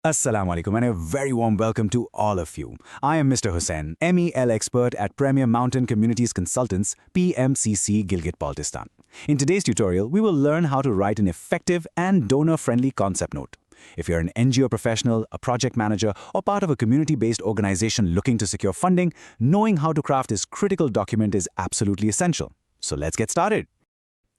Assalamu alaikum and a very warm welcome to all of you. I am Mr. Hussain, MEL expert at Premier Mountain Communities Consultants, PMCC Gilgit-Baltistan. In today's tutorial, we will learn how to write an effective and donor-friendly concept note. If you're an NGO professional, a project manager, or part of a community-based organization looking to secure funding, knowing how to craft this critical document is absolutely essential. So let's get started.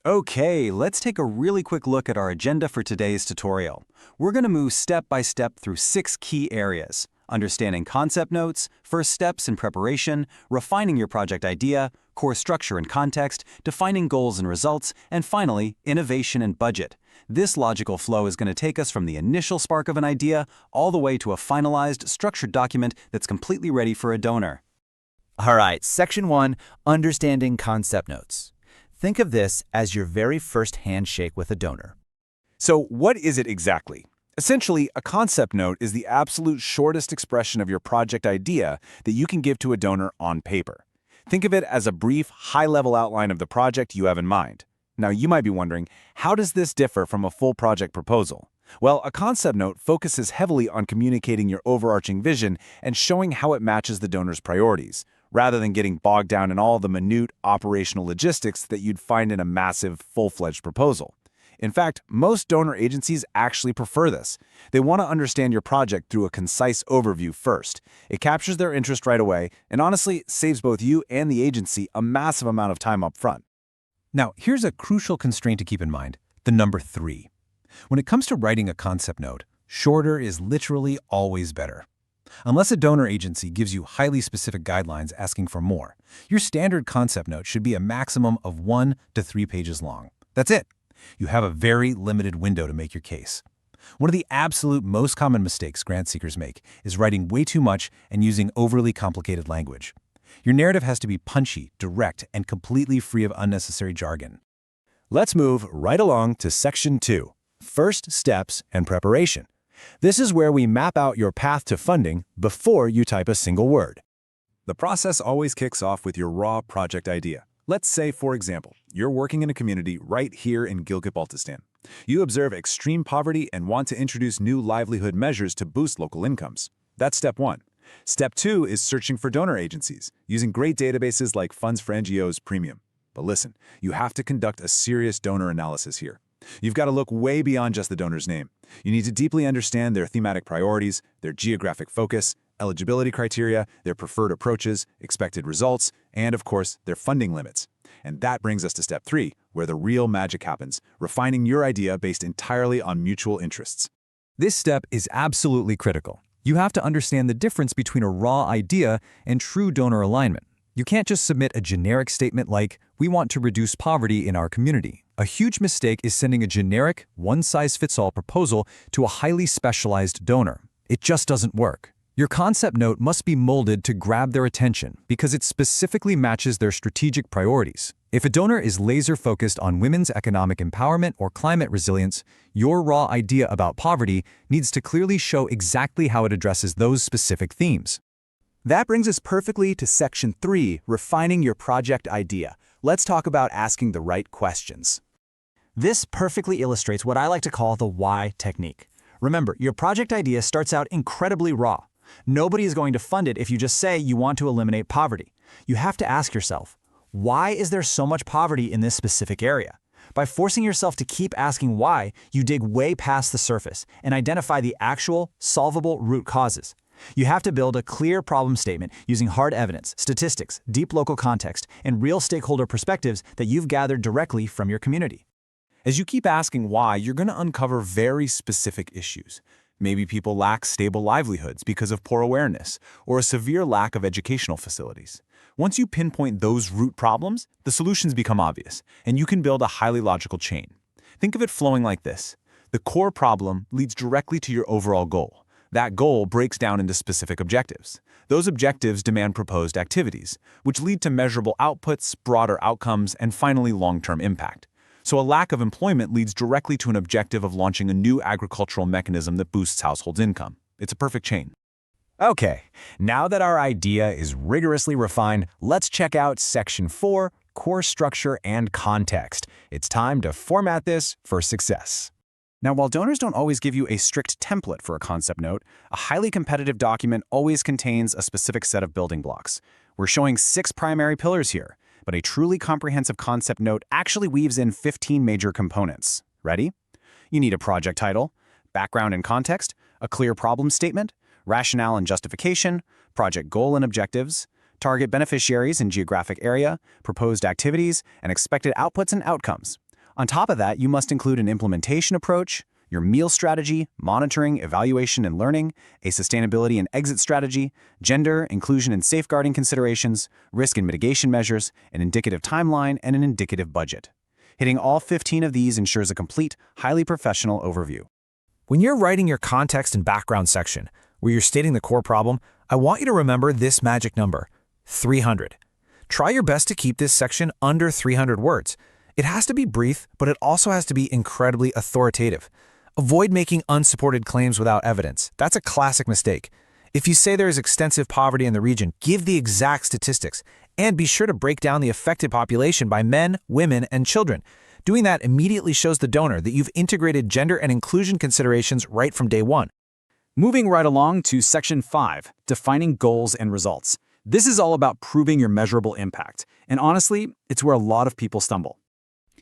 Okay, let's take a really quick look at our agenda for today's tutorial. We're going to move step by step through 6 key areas: understanding concept notes, first steps in preparation, refining your project idea, core structure and context, defining goals and results, and finally, innovation and budget. This logical flow is going to take us from the initial spark of an idea all the way to a finalized, structured document that's completely ready for a donor. All right, Section 1, Understanding Concept Notes. Think of this as your very first handshake with a donor. So what is it exactly? Essentially, a concept note is the absolute shortest expression of your project idea that you can give to a donor on paper. Think of it as a brief, high-level outline of the project you have in mind. Now, you might be wondering, how does this differ from a full project proposal? Well, a concept note focuses heavily on communicating your overarching vision and showing how it matches the donor's priorities, rather than getting bogged down in all the minute operational logistics that you'd find in a massive, full-fledged proposal. In fact, most donor agencies actually prefer this. They want to understand your project through a concise overview first. It captures their interest right away and honestly saves both you and the agency a massive amount of time up front. Now, here's a crucial constraint to keep in mind, the number 3. When it comes to writing a concept note, shorter is literally always better. Unless a donor agency gives you highly specific guidelines asking for more, your standard concept note should be a maximum of 1 to 3 pages long. That's it. You have a very limited window to make your case. One of the absolute most common mistakes grant seekers make is writing way too much and using overly complicated language. Your narrative has to be punchy, direct, and completely free of unnecessary jargon. Let's move right along to Section 2, First Steps and Preparation. This is where we map out your path to funding before you type a single word. The process always kicks off with your raw project idea. Let's say, for example, you're working in a community right here in Gilgit-Baltistan. You observe extreme poverty and want to introduce new livelihood measures to boost local incomes. That's step 1. Step 2 is searching for donor agencies, using great databases like Funds for NGOs Premium. But listen, you have to conduct a serious donor analysis here. You've got to look way beyond just the donor's name. You need to deeply understand their thematic priorities, their geographic focus, eligibility criteria, their preferred approaches, expected results, and of course, their funding limits. And that brings us to step 3, where the real magic happens, refining your idea based entirely on mutual interests. This step is absolutely critical. You have to understand the difference between a raw idea and true donor alignment. You can't just submit a generic statement like, "We want to reduce poverty in our community." A huge mistake is sending a generic, one-size-fits-all proposal to a highly specialized donor. It just doesn't work. Your concept note must be molded to grab their attention because it specifically matches their strategic priorities. If a donor is laser-focused on women's economic empowerment or climate resilience, your raw idea about poverty needs to clearly show exactly how it addresses those specific themes. That brings us perfectly to Section 3, Refining Your Project Idea. Let's talk about asking the right questions. This perfectly illustrates what I like to call the why technique. Remember, your project idea starts out incredibly raw. Nobody is going to fund it if you just say you want to eliminate poverty. You have to ask yourself, why is there so much poverty in this specific area? By forcing yourself to keep asking why, you dig way past the surface and identify the actual, solvable root causes. You have to build a clear problem statement using hard evidence, statistics, deep local context, and real stakeholder perspectives that you've gathered directly from your community. As you keep asking why, you're going to uncover very specific issues. Maybe people lack stable livelihoods because of poor awareness, or a severe lack of educational facilities. Once you pinpoint those root problems, the solutions become obvious, and you can build a highly logical chain. Think of it flowing like this. The core problem leads directly to your overall goal. That goal breaks down into specific objectives. Those objectives demand proposed activities, which lead to measurable outputs, broader outcomes, and finally long-term impact. So a lack of employment leads directly to an objective of launching a new agricultural mechanism that boosts households' income. It's a perfect chain. Okay, now that our idea is rigorously refined, let's check out Section 4, Core Structure and Context. It's time to format this for success. Now, while donors don't always give you a strict template for a concept note, a highly competitive document always contains a specific set of building blocks. We're showing 6 primary pillars here, but a truly comprehensive concept note actually weaves in 15 major components. Ready? You need a project title, background and context, a clear problem statement, rationale and justification, project goal and objectives, target beneficiaries and geographic area, proposed activities, and expected outputs and outcomes. On top of that, you must include an implementation approach, your meal strategy, monitoring, evaluation, and learning, a sustainability and exit strategy, gender, inclusion and safeguarding considerations, risk and mitigation measures, an indicative timeline, and an indicative budget. Hitting all 15 of these ensures a complete, highly professional overview. When you're writing your context and background section, where you're stating the core problem, I want you to remember this magic number, 300. Try your best to keep this section under 300 words. It has to be brief, but it also has to be incredibly authoritative. Avoid making unsupported claims without evidence. That's a classic mistake. If you say there is extensive poverty in the region, give the exact statistics, and be sure to break down the affected population by men, women, and children. Doing that immediately shows the donor that you've integrated gender and inclusion considerations right from day one. Moving right along to Section 5, Defining Goals and Results. This is all about proving your measurable impact, and honestly, it's where a lot of people stumble.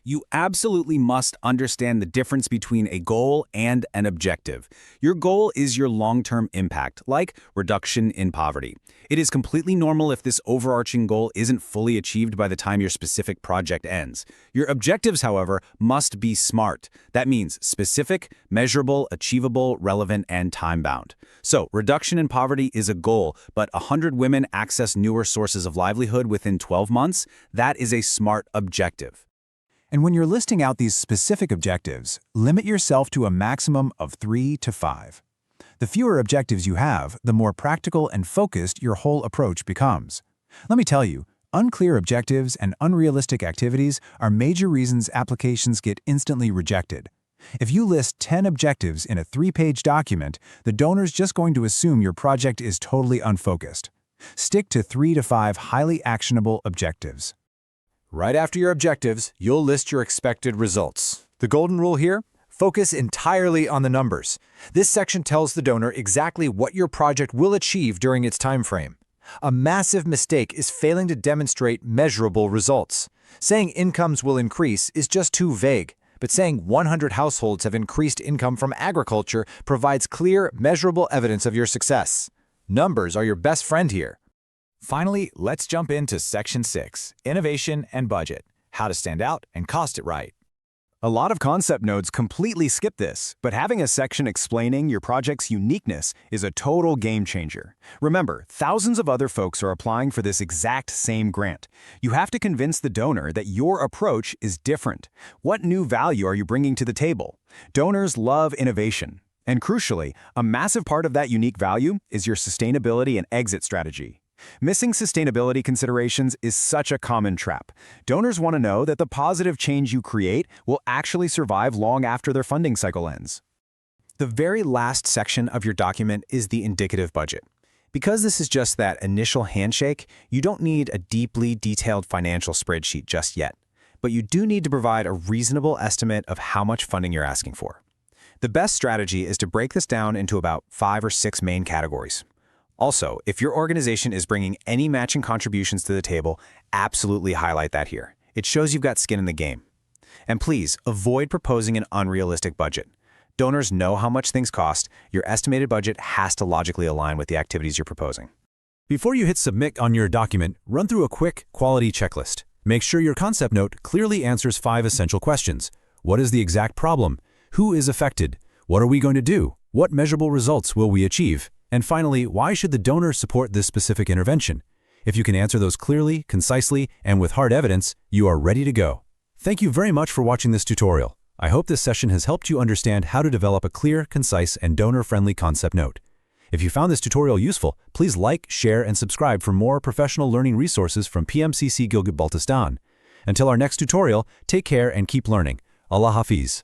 You absolutely must understand the difference between a goal and an objective. Your goal is your long-term impact, like reduction in poverty. It is completely normal if this overarching goal isn't fully achieved by the time your specific project ends. Your objectives, however, must be SMART. That means specific, measurable, achievable, relevant, and time-bound. So, reduction in poverty is a goal, but 100 women access newer sources of livelihood within 12 months? That is a SMART objective. And when you're listing out these specific objectives, limit yourself to a maximum of 3 to 5. The fewer objectives you have, the more practical and focused your whole approach becomes. Let me tell you, unclear objectives and unrealistic activities are major reasons applications get instantly rejected. If you list 10 objectives in a 3-page document, the donor's just going to assume your project is totally unfocused. Stick to 3 to 5 highly actionable objectives. Right after your objectives, you'll list your expected results. The golden rule here? Focus entirely on the numbers. This section tells the donor exactly what your project will achieve during its time frame. A massive mistake is failing to demonstrate measurable results. Saying incomes will increase is just too vague, but saying 100 households have increased income from agriculture provides clear, measurable evidence of your success. Numbers are your best friend here. Finally, let's jump into Section 6, Innovation and Budget, how to stand out and cost it right. A lot of concept notes completely skip this, but having a section explaining your project's uniqueness is a total game changer. Remember, thousands of other folks are applying for this exact same grant. You have to convince the donor that your approach is different. What new value are you bringing to the table? Donors love innovation. And crucially, a massive part of that unique value is your sustainability and exit strategy. Missing sustainability considerations is such a common trap. Donors want to know that the positive change you create will actually survive long after their funding cycle ends. The very last section of your document is the indicative budget. Because this is just that initial handshake, you don't need a deeply detailed financial spreadsheet just yet. But you do need to provide a reasonable estimate of how much funding you're asking for. The best strategy is to break this down into about 5 or 6 main categories. Also, if your organization is bringing any matching contributions to the table, absolutely highlight that here. It shows you've got skin in the game. And please, avoid proposing an unrealistic budget. Donors know how much things cost. Your estimated budget has to logically align with the activities you're proposing. Before you hit submit on your document, run through a quick quality checklist. Make sure your concept note clearly answers 5 essential questions. What is the exact problem? Who is affected? What are we going to do? What measurable results will we achieve? And finally, why should the donor support this specific intervention? If you can answer those clearly, concisely, and with hard evidence, you are ready to go. Thank you very much for watching this tutorial. I hope this session has helped you understand how to develop a clear, concise, and donor-friendly concept note. If you found this tutorial useful, please like, share, and subscribe for more professional learning resources from PMCC Gilgit-Baltistan. Until our next tutorial, take care and keep learning. Allah Hafiz.